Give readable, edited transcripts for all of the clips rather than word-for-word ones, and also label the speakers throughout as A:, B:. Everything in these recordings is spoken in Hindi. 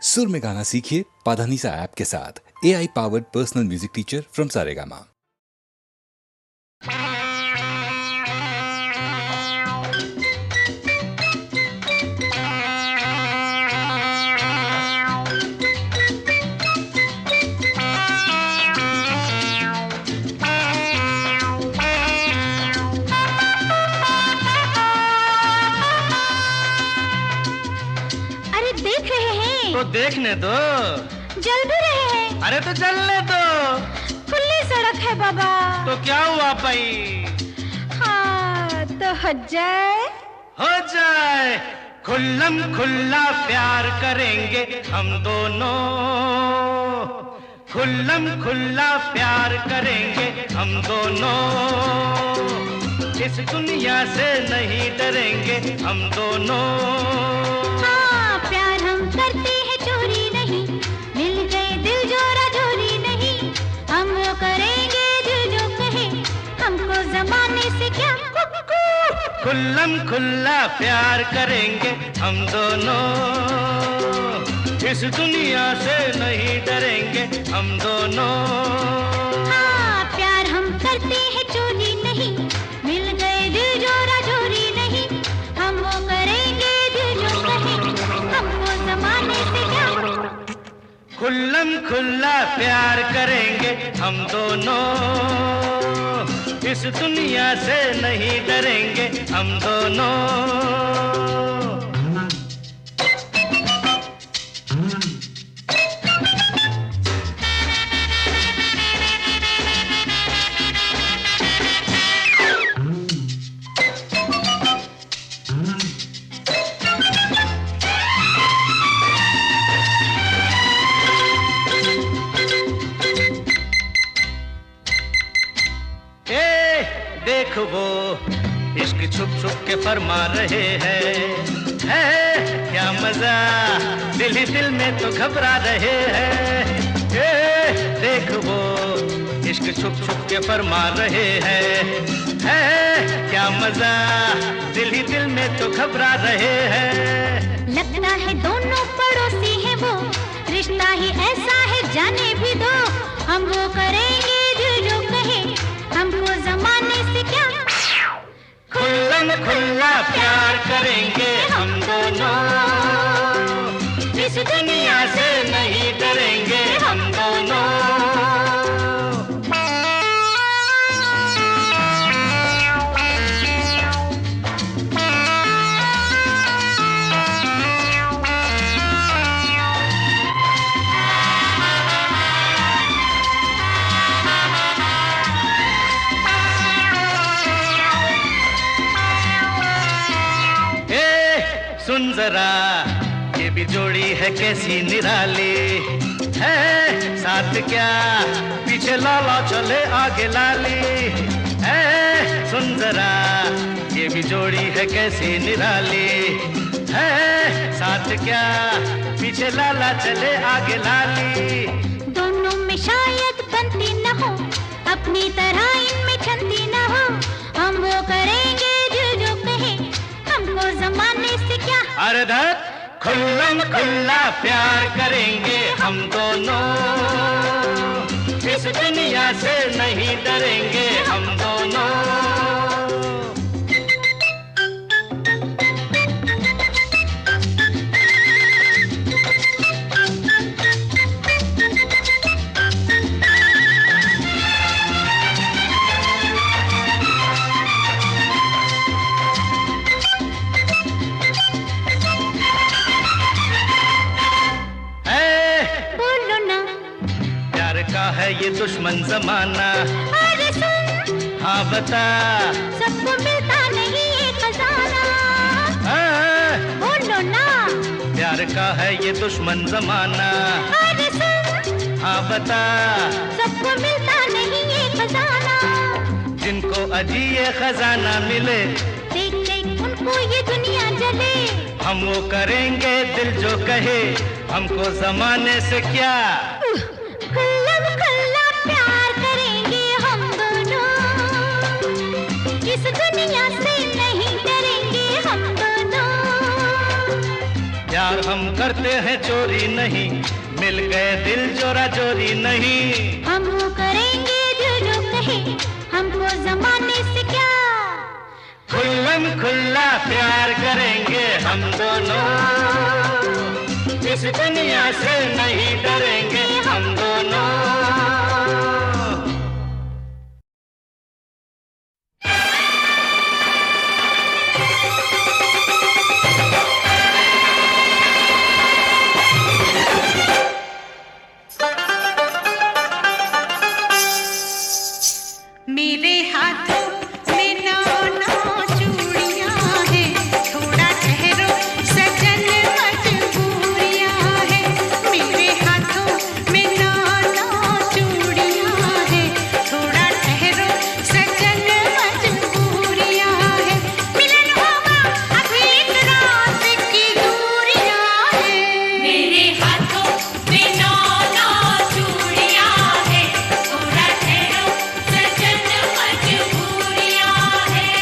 A: सुर में गाना सीखिए पाधानीसा ऐप के साथ। AI powered personal music teacher from Saregama.
B: तो देखने दो,
C: जल भी रहे हैं।
B: अरे तो चलने दो,
C: खुली सड़क है बाबा।
B: तो क्या हुआ भाई?
C: हाँ तो हो
B: जाए खुल्लम खुल्ला प्यार करेंगे हम दोनों, खुल्लम खुल्ला प्यार करेंगे हम दोनों, इस दुनिया से नहीं डरेंगे हम दोनों।
C: हाँ प्यार हम करते हैं चोरी नहीं, मिल गए दिल जोरा जोरी नहीं, हम वो करेंगे दिल जो कहे, हमको जमाने से क्या।
B: खुल्लम खुल्ला प्यार करेंगे हम दोनों, इस दुनिया से नहीं डरेंगे हम दोनों।
C: हाँ प्यार हम करते हैं चोरी नहीं, मिल गए दिल जोरा जोरी नहीं, हम वो करेंगे दिल जो कहे, हमको जमाने से क्या।
B: खुल्लम खुल्ला प्यार करेंगे हम दोनों, इस दुनिया से नहीं डरेंगे हम दोनों। देख वो इश्क छुप छुप के फरमा रहे हैं, है क्या मजा, दिल ही दिल में तो घबरा रहे हैं। देख वो इश्क छुप छुप के फरमा रहे हैं, है क्या मजा, दिल ही दिल में तो घबरा रहे हैं।
C: लगता है दोनों पड़ोसी हैं वो, रिश्ता ही ऐसा है जाने भी दो, हम वो करेंगे दिल जो कहे, हमको जमाने से क्या।
B: खुल्लम खुल्ला प्यार करेंगे हम दोनों, इस दुनिया से नहीं डरेंगे हम दोनों। सुन जरा ये भी जोड़ी है कैसी निराली, है साथ क्या पीछे लाला चले आगे लाली, है सुन जरा ये भी जोड़ी है कैसी निराली, है साथ क्या पीछे लाला चले आगे लाली।
C: दोनों में शायद बनती न हो, अपनी तरह इनमें छंती न हो, हम वो करेंगे दिल जो कहे, हमको जमाने से क्या।
B: अरे धर खुल्लम खुल्ला प्यार करेंगे हम दोनों, इस दुनिया से नहीं डरेंगे हम दोनों। है ये दुश्मन जमाना,
C: अरे सुन
B: हाँ बता,
C: सबको मिलता नहीं ये खजाना, बोलो ना।
B: प्यार का है ये दुश्मन जमाना,
C: अरे सुन
B: हाँ बता,
C: सबको मिलता नहीं ये खजाना,
B: जिनको अजी ये खजाना मिले,
C: देख देख उनको ये दुनिया जले,
B: हम वो करेंगे दिल जो कहे, हमको जमाने से क्या।
C: खुल्लम खुल्ला प्यार करेंगे हम दोनों, इस दुनिया से नहीं डरेंगे हम दोनों।
B: प्यार हम करते हैं चोरी नहीं, मिल गए दिल जोरा जोरी नहीं।
C: हम वो करेंगे जो कहे, हमको जमाने से क्या।
B: खुल्लम खुल्ला प्यार करेंगे हम दोनों, इस दुनिया से नहीं डरेंगे हम दोनों।
C: मेरे हाथों में नौ नौ चूड़ियां हैं, थोड़ा ठहरो सजन मजबूरियां हैं। मेरे हाथों में नौ नौ चूड़ियां हैं, थोड़ा ठहरो सजन मजबूरियां हैं। मिलन होगा अभी एक रात की दूरियां हैं। मेरे हाथों में नौ नौ चूड़ियां हैं, थोड़ा ठहरो सजन मजबूरियां हैं।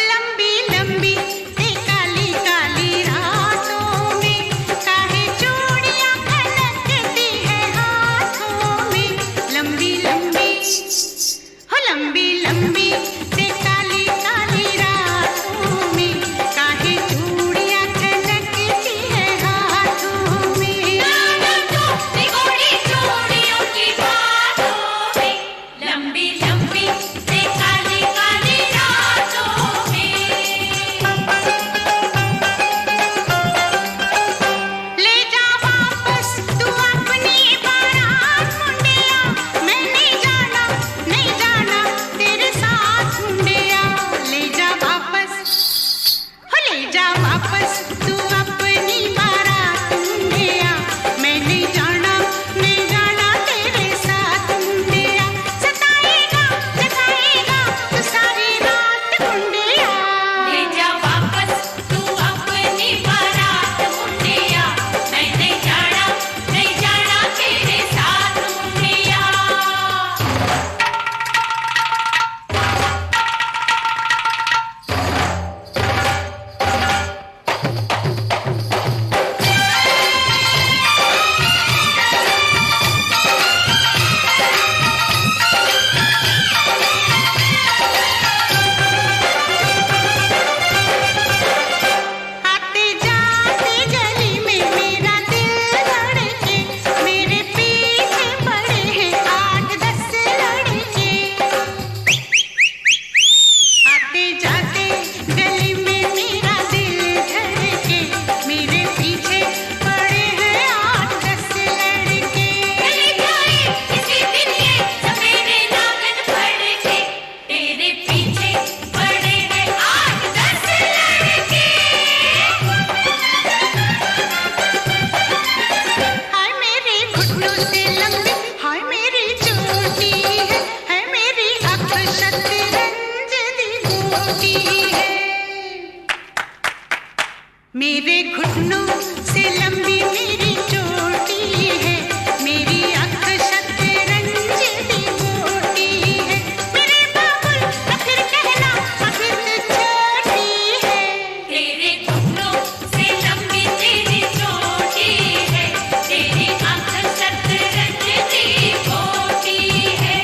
C: लंबी लंबी काली काली रातों में काहे चूड़ियां खनकती है हाथों में। लंबी लंबी हो लंबी लंबी काली काली रातों में काहे चूड़ियां खनकती है हाथों में। निगोड़ी चूड़ियों की बातों में, लंबी लंबी काली काली रातों में। ले जा वापस तू अपनी बारात मुंडिया, मैं नहीं जाना तेरे साथ मुंडिया। ले जा वापस हो ले जा वापस तू अपनी बारात मुंडिया, मैं नहीं जाना तेरे साथ मुंडिया। सताएगा जताएगा तू सारी रात मुंडिया। ले जा वापस तू अपनी बारात मुंडिया, मैं नहीं जाना तेरे साथ मुंडिया। आते जाते गली में मेरा दिल धड़के, मेरे पीछे पड़े हैं 8-10 लड़के। आते जाते गली में मेरा दिल धड़के, मेरे पीछे पड़े हैं 8-10 लड़के। चली जाए किसी दिन ये सवेरे नागन फड़के, तेरे पीछे पड़े हैं 8-10 लड़के। हाय मेरे घुटनों से लंबी, हाय मेरी चोटी है मेरी आँख शतरंज दी गोटी है। मेरे घुटनों से लंबी मेरी चोटी है, मेरी आँख शतरंज दी गोटी है। मेरे बाबुल आखिर कहना आखिर छोटी है। तेरे घुटनों से लंबी तेरी चोटी है, तेरी आँख शतरंज दी गोटी है।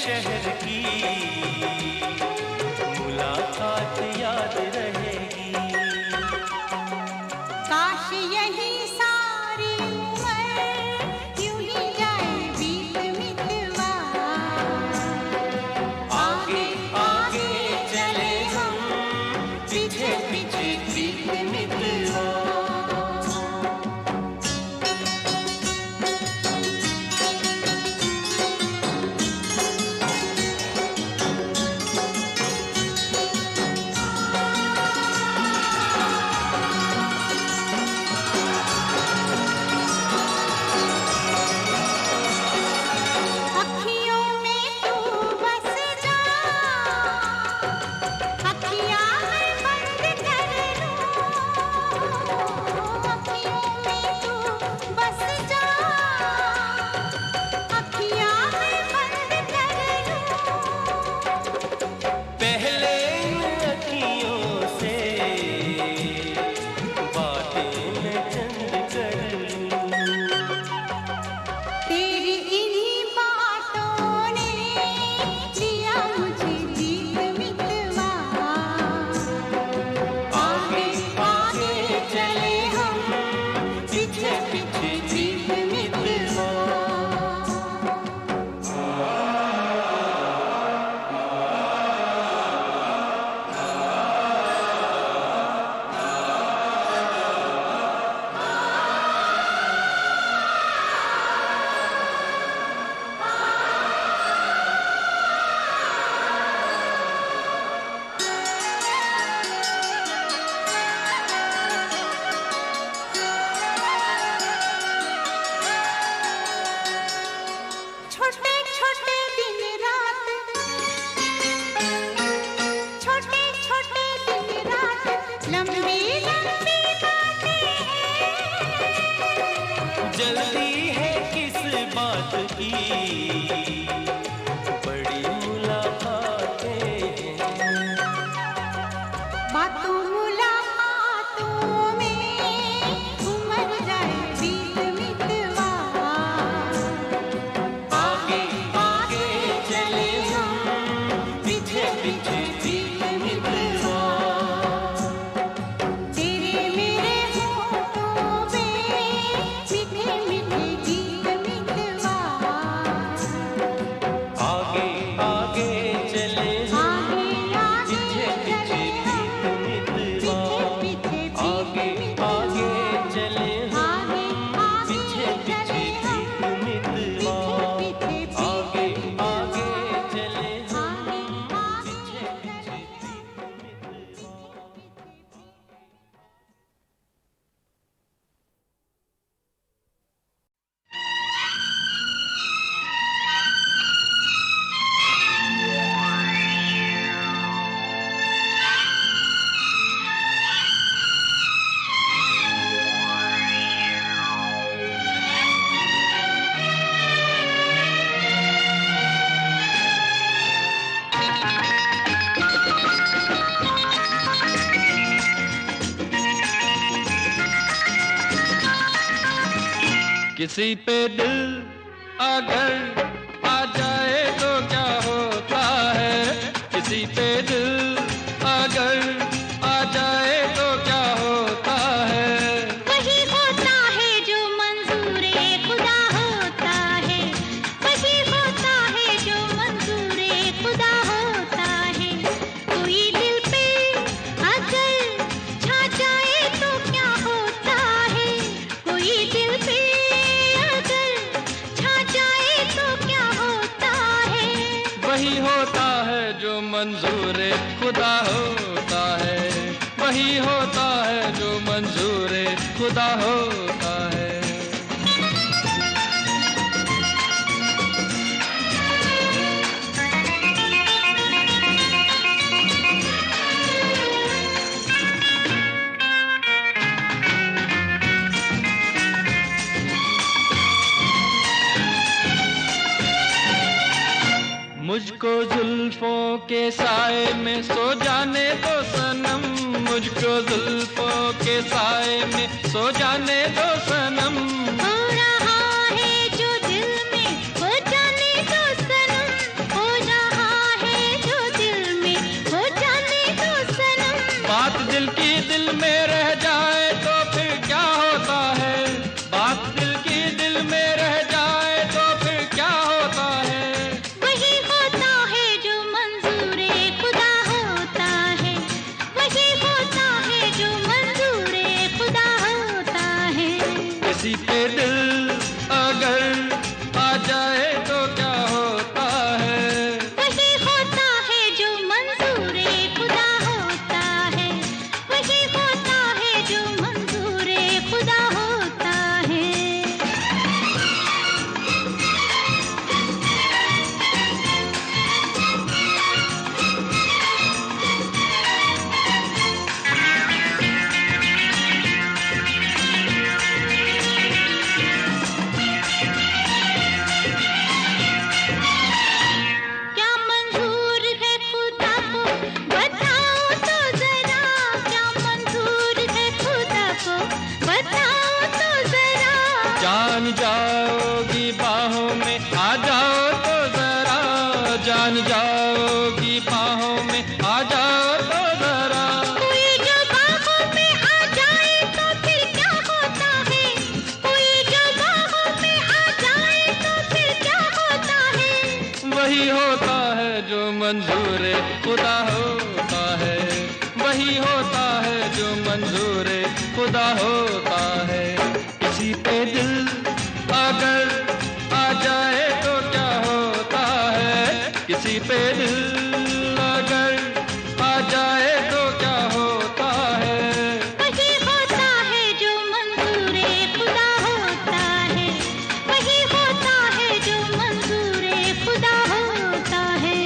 B: शहर की मुलाकात याद रहेगी।
C: काश यही सारी उम्र यूं ही जाए बीत मितवा।
B: आगे आगे चले हम, पीछे पीछे बीत मितवा।
C: अखियों में तू बस जा, अखियाँ मैं बंद कर लूं। अखियों में तू बस जा, अखियाँ मैं बंद कर लूं।
B: पहले इन अखियों से बातें मैं चंद कर लूं।
C: तेरी इन्हीं बातों ने लिया मुझे जीत मितवा।
B: आगे आगे चले हम, पीछे पीछे जीत मितवा।
C: छोटे छोटे दिन रात, छोटे छोटे दिन रात, लंबी लंबी बातें हैं।
B: जल्दी है किस बात की, बड़ी मुलाकातें हैं।
C: बातों मुलाकातों में उमर जाए बीत मितवा।
B: आगे आगे चले हम, पीछे पीछे जीत मितवा।
C: तेरे मेरे होठों पे मीठे मीठे गीत मितवा।
B: आगे आगे चले हम,
C: आगे आगे
B: पीछे
C: चले
B: पीछे
C: हम,
B: जीत मितवा।
C: पीछे पीछे
B: आगे
C: गीत
B: आगे
C: मितवा।
B: चले हम,
C: आगे
B: पीछे
C: आगे
B: पीछे
C: चले
B: जीत
C: हम,
B: मितवा। किसी पे दिल अगर आ जाए तो क्या होता है, किसी पे दिल अगर आ जाए तो क्या होता है।
C: वही होता है जो मंजूरे खुदा होता है। वही होता है जो मंजूरे खुदा होता है। कोई दिल पे अगर छा जाए तो क्या होता है। कोई दिल पे अगर छा जाए तो क्या होता है।
B: वही होता है जो मंजूर खुदा होता है। वही होता है जो मंजूर खुदा होता है। मुझको जुल्फों के साए में सो जाने दो सनम, मुझको जुल्फों के साए में सो जाने दो सनम।
C: हो रहा है जो दिल में हो जाने दो सनम, हो
D: दिल में रह जाए तो फिर क्या होता है, बात दिल की दिल में रह जाए तो फिर क्या होता है।
C: वही होता है जो मंजूरे खुदा होता है, वही होता है जो मंजूरे खुदा होता है।
D: किसी पे दिल अगर आ जाए तो क्या होता है,
C: वही होता है जो मंजूरे खुदा होता है, वही होता है जो मंजूरे खुदा होता है। क्या मंजूर है खुदा को बताओ तो जरा, क्या मंजूर है खुदा को बताओ तो जरा।
D: जान जाओगी बाहों में आ जाओ तो जरा, जान जाओगी बाहों में आ जाओ तो जरा।
C: कोई जो बाहों में आ जाए तो फिर क्या होता है, कोई जो बाहों में आ जाए तो फिर क्या होता है।
D: वही होता है जो मंजूर खुदा होता है, वही होता है जो मंजूर खुदा होता है। किसी पे दिल अगर आ जाए तो क्या होता है, किसी पे दिल अगर आ जाए तो क्या होता है।
C: वही होता है जो मंजूरे खुदा होता है, वही होता है जो मंजूरे खुदा होता है।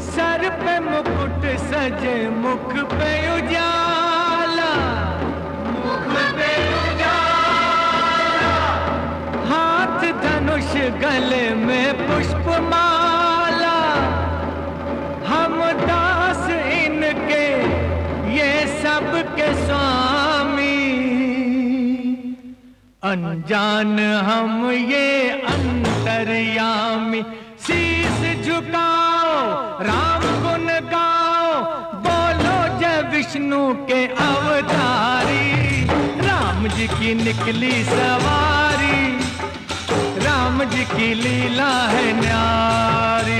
E: सर पे मुकुट सजे मुख पे उजाला, मुख पे उजाला। हाथ धनुष गले में पुष्पमाला, हम दास इनके ये सब के स्वामी। अनजान हम ये अंतर्यामी। शीस झुकाओ राम गुण गाओ, बोलो जय विष्णु के अवतारी। राम जी की निकली सवारी, राम जी की लीला है न्यारी।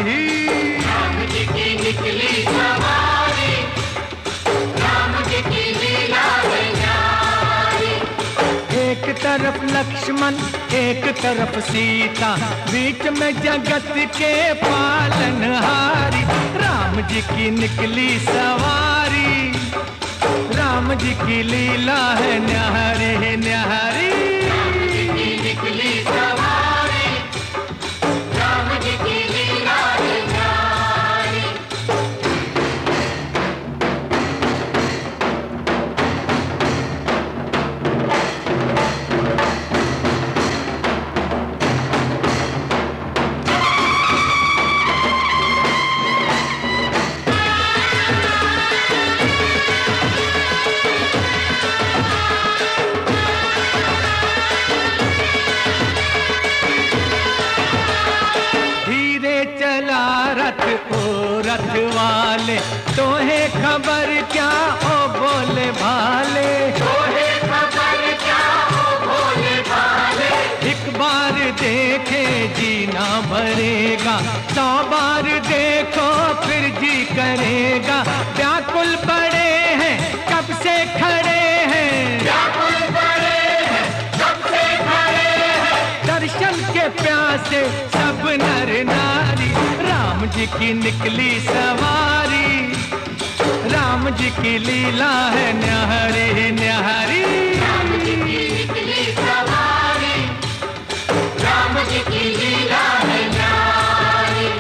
E: राम जी की निकली सवारी, राम जी की लीला है न्यारी। एक तरफ लक्ष्मण एक तरफ सीता, बीच में जगत के पालनहारी। राम जी की निकली सवारी, राम जी की लीला है न्यारी न्यारी। राम जी की निकली सवारी, राम जी की लीला है न्यारी। रथ वाले तोहे खबर क्या ओ बोले भाले, तोहे खबर क्या ओ बोले भाले। एक बार देखे जीना भरेगा, 100 बार देखो फिर जी करेगा। व्याकुल पड़े हैं कब से खड़े हैं, व्याकुल पड़े हैं कब से खड़े हैं। दर्शन के प्यासे सब नर नारी, राम जी की निकली सवारी, राम राम जी की लीला है न्यारी न्यारी।
C: राम जी की निकली सवारी, राम जी की लीला है न्यारी।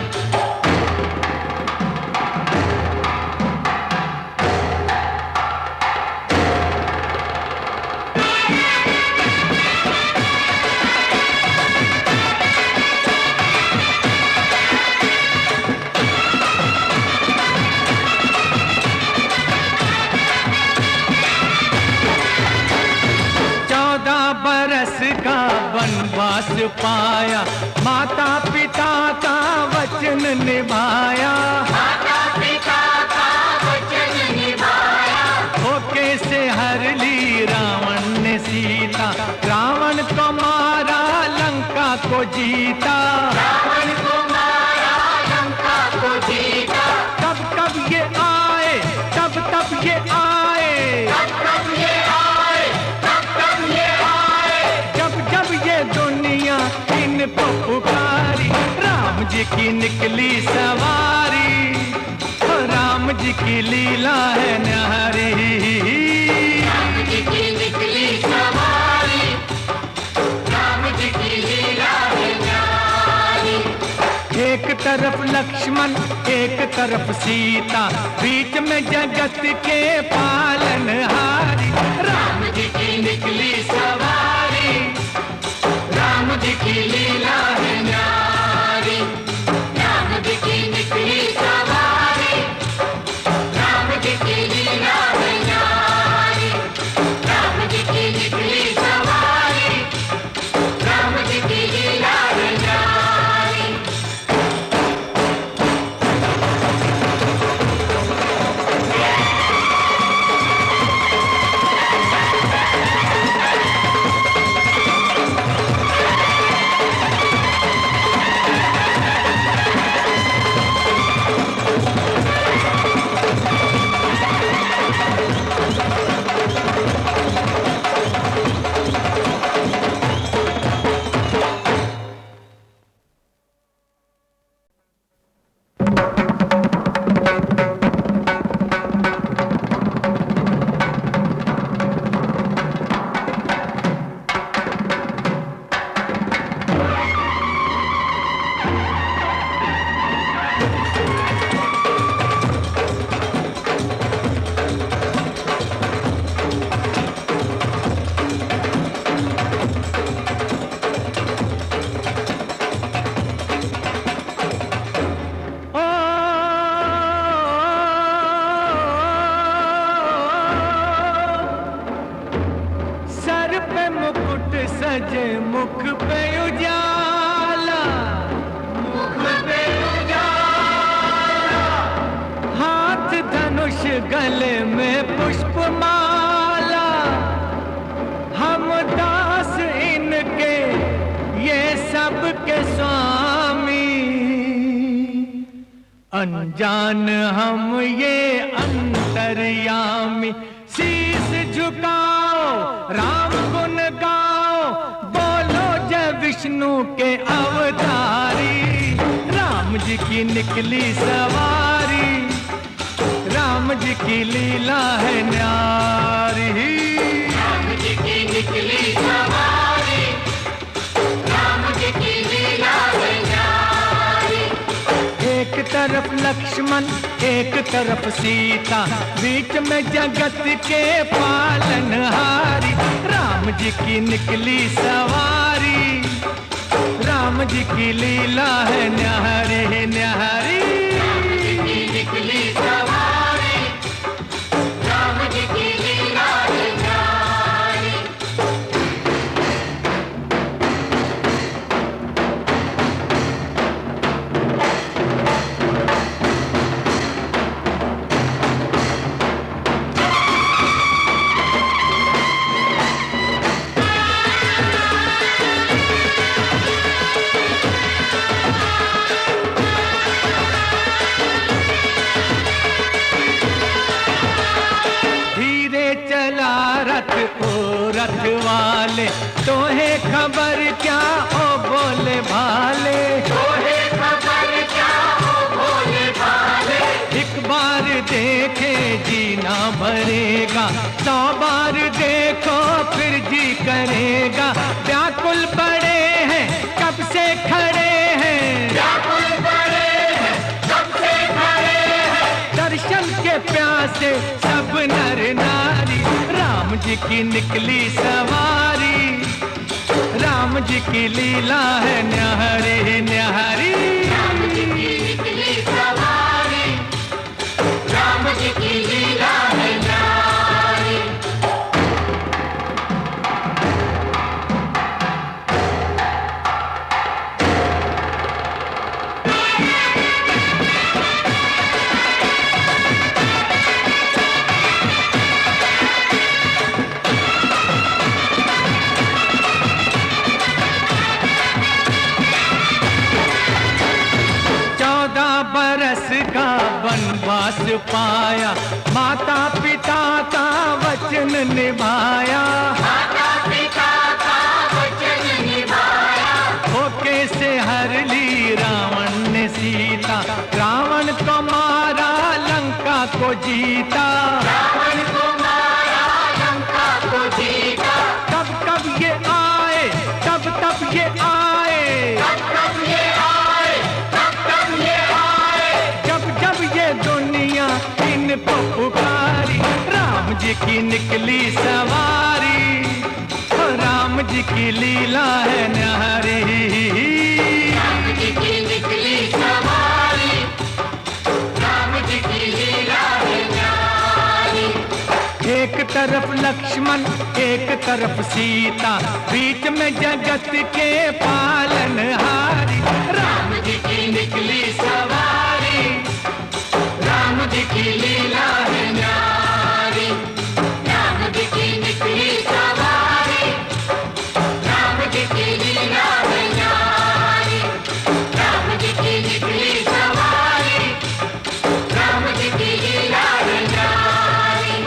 E: बरस का वनवास पाया, माता पिता का वचन निभाया,
C: माता पिता का वचन निभाया।
E: धोखे से हर ली रावण ने सीता, रावण को मारा लंका को जीता,
C: रावण को मारा लंका को जीता।
E: कब कब ये आए, तब तब ये आए,
C: तब तब ये आए, तब तब ये आए।
E: जब जब ये दुनिया इनको पुकारी, राम जी की निकली सवारी, राम जी की लीला है न्यारी।
C: राम जी की निकली सवारी, राम जी की लीला है न्यारी।
E: एक तरफ लक्ष्मण एक तरफ सीता, बीच में जगत के पालनहारी,
C: राम जी की निकली सवारी, राम जी की लीला है न्यारी। राम जी की निकली सवारी, राम जी की लीला है न्यारी। राम जी की निकली सवारी, राम जी की लीला है न्यारी।
E: सजे मुख पे उजाला,
C: मुख पे उजाला।
E: हाथ धनुष गले में पुष्पमाला, हम दास इनके ये सब के स्वामी, अनजान हम ये अंतर्यामी। शीस झुकाओ राम गुण गाओ, बोलो जय विष्णु के अवतारी, राम जी की निकली सवारी, राम जी की लीला है न्यारी।
C: राम जी की निकली सवारी, राम जी की लीला है न्यारी।
E: एक तरफ लक्ष्मण एक तरफ सीता, बीच में जगत के पालनहारी, राम जी की निकली सवारी, राम जी की लीला है न्यारी न्यारी।
C: राम जी की निकली सवारी, राम जी की लीला है न्यारी।
E: रथ वाले, तोहे खबर क्या ओ बोले भाले,
C: तोहे खबर क्या ओ भोले भाले।
E: एक बार देखे जी भरेगा, 100 बार देखो फिर जी करेगा। व्याकुल पड़े हैं कब से खड़े हैं, व्याकुल पड़े हैं कब से खड़े हैं, दर्शन के प्यासे सब नर नारी। राम जी की निकली सवारी, राम जी की लीला है न्यारी न्यारी। राम जी की निकली सवारी, राम जी की लीला है न्यारी। बरस का वनवास पाया, माता पिता का वचन निभाया, माता पिता का वचन निभाया। होके से हर ली रावण ने सीता, रावण को मारा लंका को जीता, रावण को मारा लंका को जीता। कब कब ये आए, तब तब ये आए, तब तब ये आए, तब तब ये दुनिया इनको पुकारी। राम जी की निकली सवारी, राम जी की लीला है न्यारी। राम जी की निकली सवारी, राम जी की लीला है न्यारी। एक तरफ लक्ष्मण एक तरफ सीता, बीच में जगत के पालनहारी। राम जी की निकली सवारी, राम जी की लीला है न्यारी। राम जी की निकली सवारी, राम जी की लीला है न्यारी। राम जी की निकली सवारी, राम जी की लीला है न्यारी।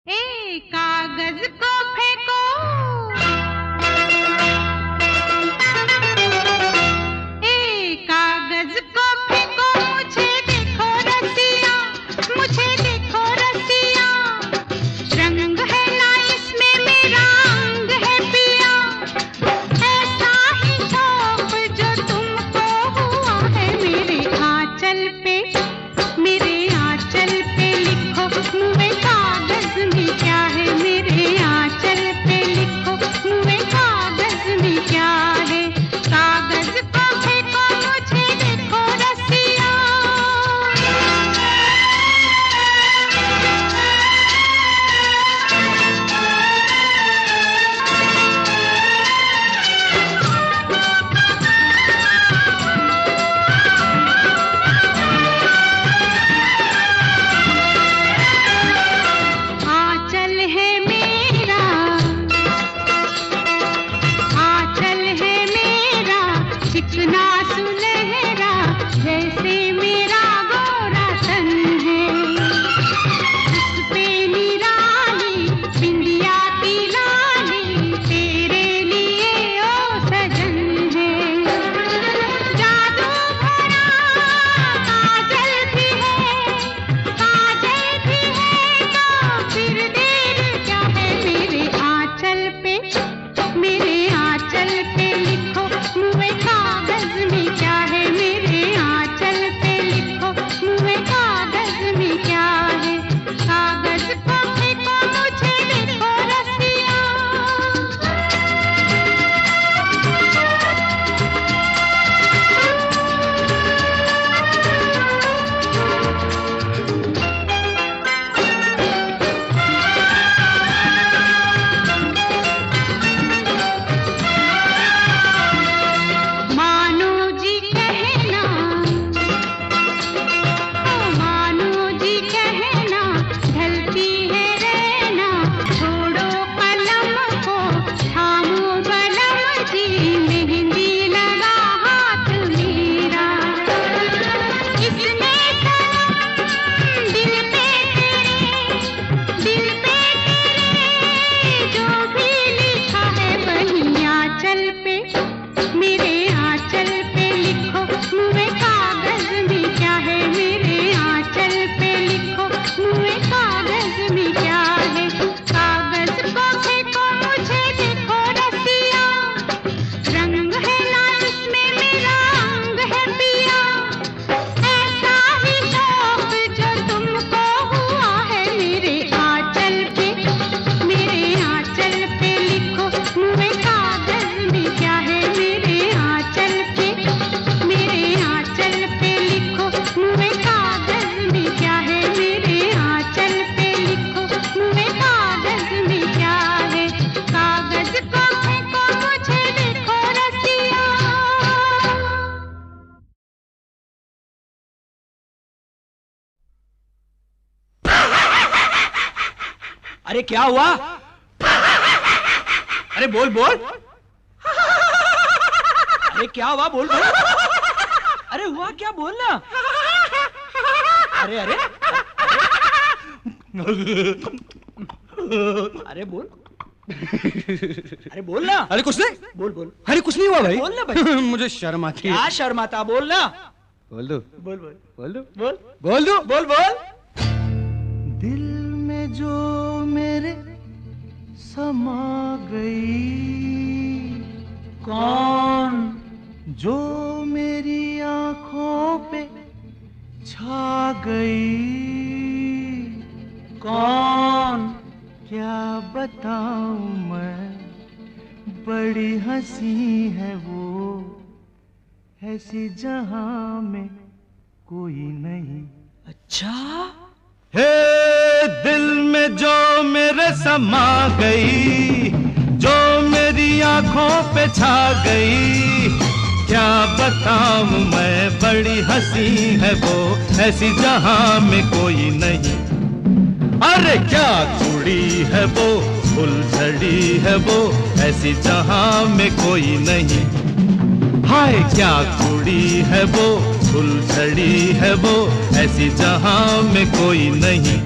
C: ए कागज को फेंको, ए कागज को फेंको, मुझे देखो रसिया, मुझे देखो रसिया, रंग है ना इसमें मेरा अंग है पिया, ऐसा ही शौक जो तुमको हुआ है मेरे आंचल पे, मेरे आंचल पे लिखो मुँह में कागज में क्या है, मेरे आंचल पे लिखो मुँह में कागज में क्या है, कागज को फेंको, मुझे देखो रसिया। आंचल है मेरा, आंचल है मेरा, चिकना सुनहरा जैसे मेरा गोरा तन है, उस पे निराली बिंदिया की लाली तेरे लिए ओ सजन है, जादू भरा काजल भी है, काजल भी है तो फिर देर क्या है, मेरे आंचल पे, मेरे आंचल पे लिखो मुँह में कागज में क्या है, मेरे आंचल पे लिखो मुँह में कागज में क्या है, कागज को फेंको, मुझे देखो रसिया। मानो जी कहना, ओ मानो जी कहना, ढलती है रहना, छोड़ो कलम को, थामो बलम जी, मेहंदी लगा हाथ मेरा, इसने सनम दिल पे तेरे, दिल पे तेरे जो भी लिखा है वही आंचल पे, मेरे आंचल पे लिखो मुँह में कागज में क्या है, मेरे आंचल पे लिखो मुँह में कागज में क्या है, कागज को फेंको, मुझे देखो रसिया, रंग है ना इसमें मेरा अंग है पिया, ऐसा ही शौक जो तुमको हुआ है मेरे आंचल पे, मेरे आंचल पे लिखो मुँह में कागज में क्या है, मेरे आंचल पे, मेरे आंचल पे लिखो मुँह में कागज में क्या है, मेरे आंचल पे लिखो मुँह में कागज में क्या है, कागज को फेंको, मुझे देखो रसिया।
E: अरे क्या हुआ? अरे बोल बोल, अरे क्या हुआ, बोल बोल, अरे हुआ क्या, बोल ना, अरे अरे अरे बोल, अरे बोल ना,
F: अरे कुछ नहीं,
E: बोल बोल,
F: अरे कुछ नहीं हुआ भाई,
E: बोल ना भाई,
F: मुझे शर्म आती है।
E: क्या शर्म आता, बोल ना,
F: बोल दो,
E: बोल बोल,
F: बोल दो,
E: बोल
F: बोल दो,
E: बोल बोल।
G: दिल में जो मेरे समा गई, कौन जो मेरी आंखों पे छा गई, कौन क्या बताऊं मैं, बड़ी हंसी है वो, ऐसी जहां में कोई नहीं।
E: अच्छा,
G: हे दिल में जो मेरे समा गई, जो मेरी आंखों पे छा गई, क्या बताऊं मैं, बड़ी हंसी है वो, ऐसी जहां में कोई नहीं। अरे क्या कुड़ी है वो, फुलझड़ी है वो, ऐसी जहां में कोई नहीं। हाय क्या कुड़ी है वो, फुलझड़ी है वो, ऐसी जहां में कोई नहीं।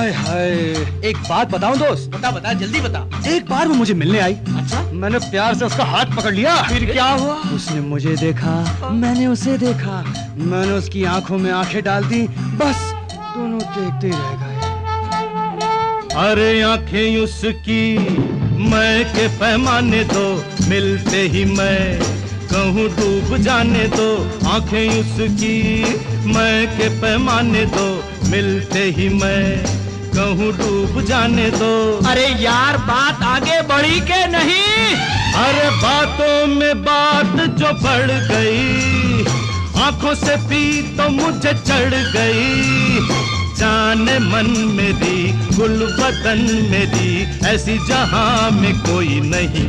F: हाय हाय, एक बात बताऊं दोस्त?
E: बता बता, जल्दी बता।
F: एक बार वो मुझे मिलने आई।
E: अच्छा,
F: मैंने प्यार से उसका हाथ पकड़ लिया।
E: फिर क्या हुआ?
F: उसने मुझे देखा, मैंने उसे देखा, मैंने उसकी आंखों में आंखें डाल दी, बस दोनों देखते ही रह गए।
G: अरे आंखें उसकी मैं के पैमाने दो, मिलते ही मैं कहूँ डूब जाने दो। आंखें उसकी मैं के पैमाने दो, मिलते ही मैं कहूँ डूब जाने दो।
E: अरे यार, बात आगे बढ़ी के नहीं?
G: अरे बातों में बात जो बढ़ गई, आंखों से पी तो मुझे चढ़ गई। जाने मन मेरी, गुल बदन मेरी, ऐसी जहां में कोई नहीं।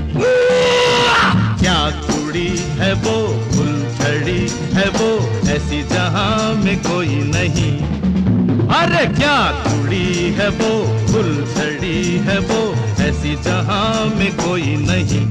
G: क्या कुड़ी है वो, फुलझड़ी है वो, ऐसी जहां में कोई नहीं। अरे क्या कुड़ी है वो, फुलझड़ी है वो, ऐसी जहां में कोई नहीं।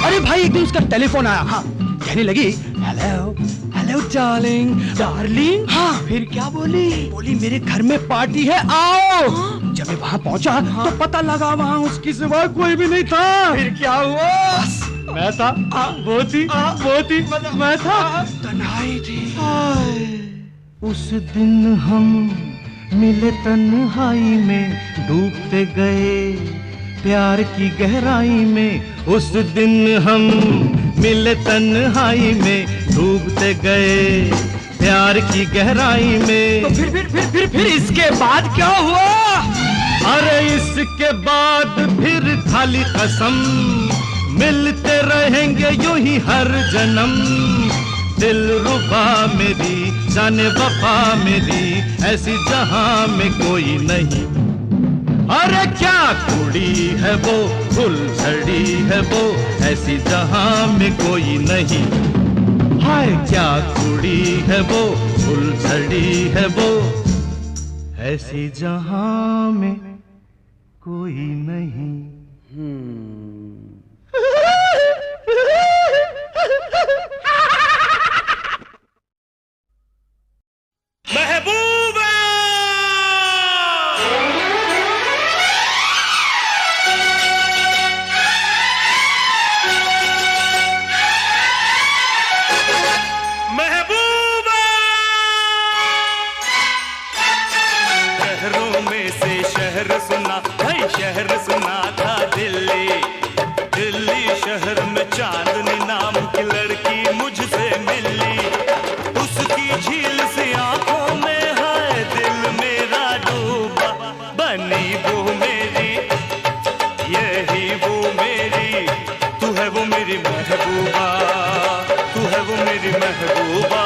F: अरे भाई, एक दिन उसका टेलीफोन आया। हाँ, कहने लगी, हेलो हेलो डार्लिंग।
E: डार्लिंग?
F: हाँ।
E: फिर क्या बोली?
F: बोली मेरे घर में पार्टी है, आओ। जब मैं वहाँ पहुँचा तो पता लगा वहाँ उसकी सिवा कोई भी नहीं था।
E: फिर क्या हुआ?
F: मैं था, वो थी, मैं था, तन्हाई थी।
G: उस दिन हम मिले तन्हाई में, डूबते गए प्यार की गहराई में। उस दिन हम मिले तन्हाई में, डूबते गए प्यार की गहराई में।
E: तो फिर इसके बाद क्या हुआ?
G: अरे इसके बाद फिर खाली कसम, मिलते रहेंगे यूं ही हर जन्म। दिलरुबा मेरी, जाने वफा मेरी, ऐसी जहां में कोई नहीं। अरे क्या कुड़ी है वो, फुलझड़ी है वो, ऐसी जहां में कोई नहीं। हाय क्या कुड़ी है वो, फुलझड़ी है वो, ऐसी जहां में कोई नहीं।
B: महबूबा महबूबा, शहरों में से शहर सुना, भाई शहर सुना था दिल्ली। दिल्ली शहर में चांदनी नाम की लड़की मुझसे मिली। उसकी झील सी आंखों में है दिल मेरा डूबा। बनी वो मेरी, यही वो मेरी, तू है वो मेरी महबूबा, तू है वो मेरी महबूबा,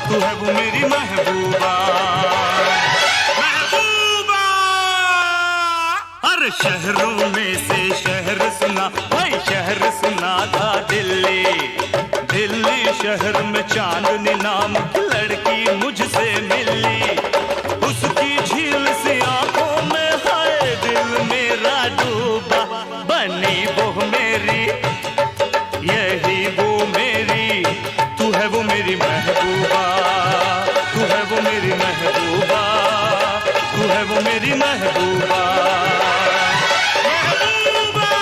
B: तू है वो मेरी महबूबा। महबूबा, हर शहरों में से शहर सुना, भाई शहर सुना था दिल्ली। दिल्ली शहर में चांदनी नाम की लड़की मुझसे मिली। उसकी झील सी आंखों में है दिल मेरा डूबा। बनी वो मेरी, यही वो मेरी, तू है वो मेरी महबूबा, तू है वो मेरी महबूबा, तू है वो मेरी महबूबा। महबूबा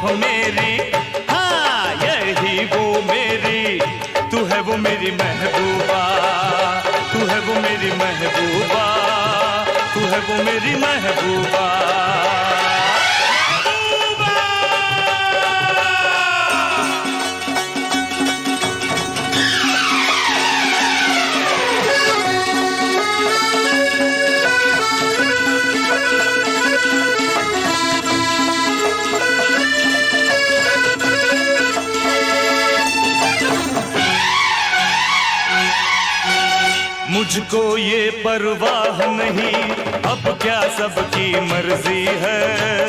G: वो मेरी, हाँ यही वो मेरी, तू है वो मेरी महबूबा, तू है वो मेरी महबूबा, तू है वो मेरी महबूबा। मुझको ये परवाह नहीं, अब क्या सबकी मर्जी है।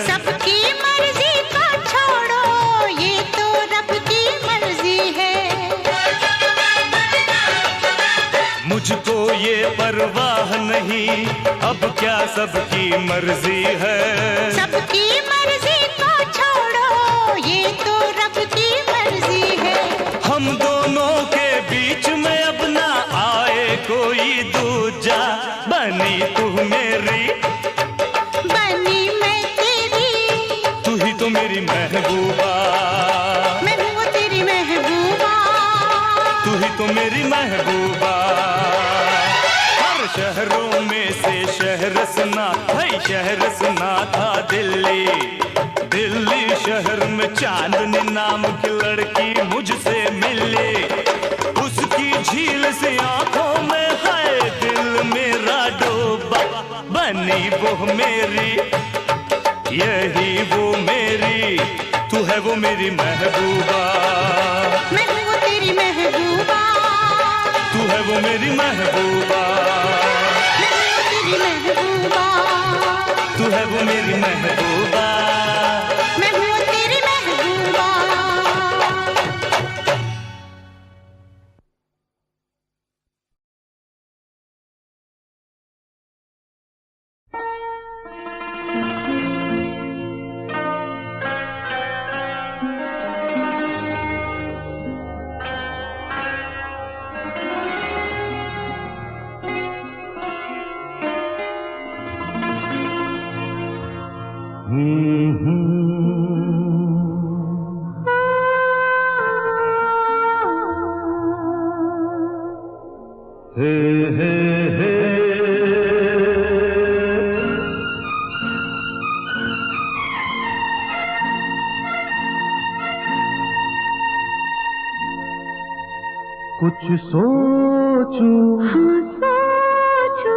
C: सबकी मर्जी को छोड़ो, ये तो रब की मर्जी है।
G: मुझको ये परवाह नहीं, अब क्या सबकी मर्जी है।
C: सबकी मर्जी को छोड़ो, ये तो रब की मर्जी है।
G: हम दोनों के बीच में अब ना आए कोई दूजा, बनी तू मेरी,
C: बनी मैं तेरी,
G: तू ही तो मेरी महबूबा,
C: मैं हूँ तेरी महबूबा,
G: तू ही तो मेरी महबूबा। हर शहरों में से शहर सुना है, शहर सुना था दिल्ली, दिल्ली शहर में चांदनी नाम की लड़की मुझसे मिली। उसकी झील से आंखों में है दिल मेरा डूबा, बनी वो मेरी, यही वो मेरी, तू है वो मेरी महबूबा,
C: मैं हूँ तेरी महबूबा,
G: तू है वो मेरी महबूबा,
C: मैं हूँ तेरी महबूबा,
G: तू है वो मेरी महबूबा।
C: मैं हूँ तेरी महबूबा।
G: कुछ सोचूं,
C: हाँ सोचो,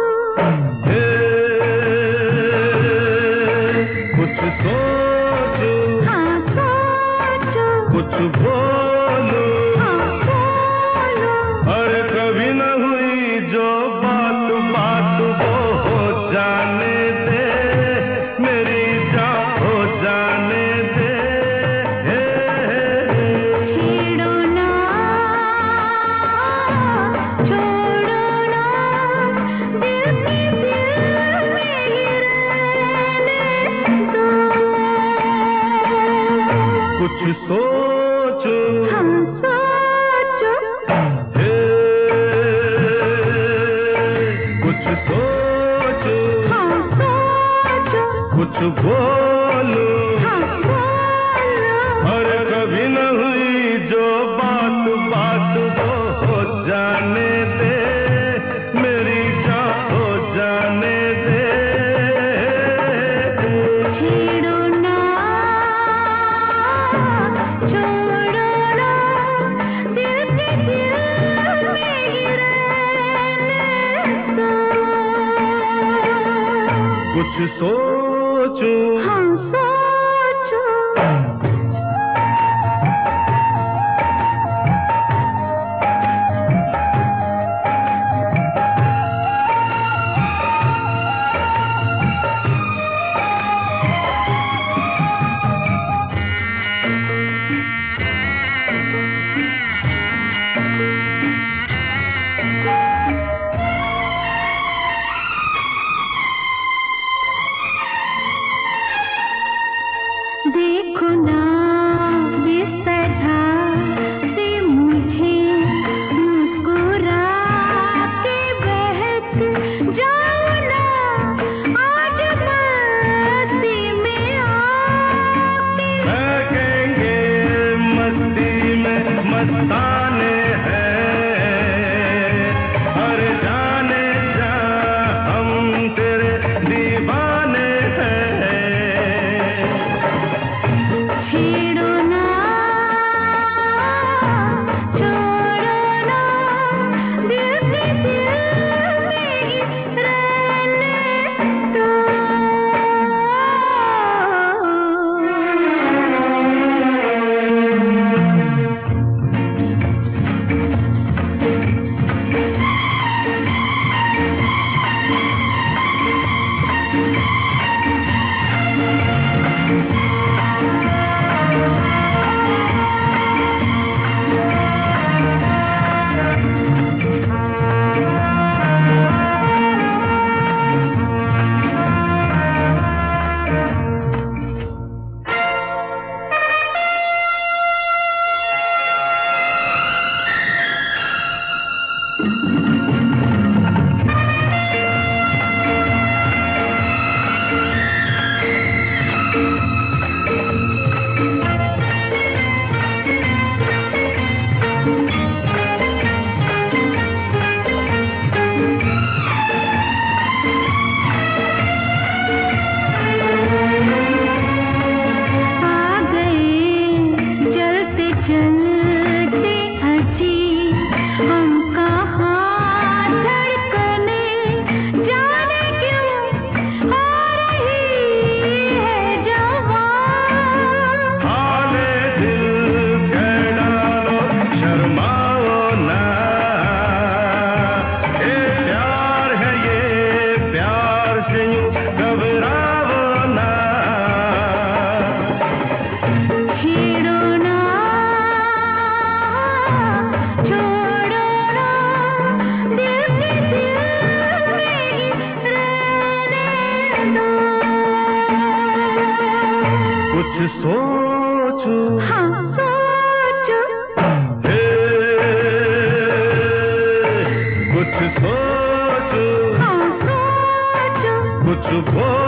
G: कुछ सोचूं,
C: हाँ सोचो,
G: कुछ बोलूं,
C: हाँ बोलो,
G: अरे कभी न हुई जो बात बात वो हो जाने दे, मेरी जान हो जाने दे।
C: छेड़ो ना, छोड़ो ना, दिल के दिल में ही रहने दो।
G: कुछ सोचो,
C: हाँ सोचो,
G: कुछ सोचो,
C: हाँ सोचो,
G: कुछ बोलो,
C: हाँ बोलो,
G: अरे कभी न हुई जो बात बात वो हो जाने दे, मेरी जान हो जाने दे।
C: छेड़ो ना, छोड़ो ना, दिल के दिल में ही रहने दो।
G: कुछ सोचो,
C: हाँ सोचो,
G: मस्ताने हैं, अरे जाने जा हम तेरे दीवाने हैं।
C: छेड़ो ना, छोड़ो ना, दिल से दिल में रहने दो।
G: सोचो,
C: हाँ सोचो,
G: कुछ सोचो,
C: हाँ सोचो,
G: कुछ बोलो।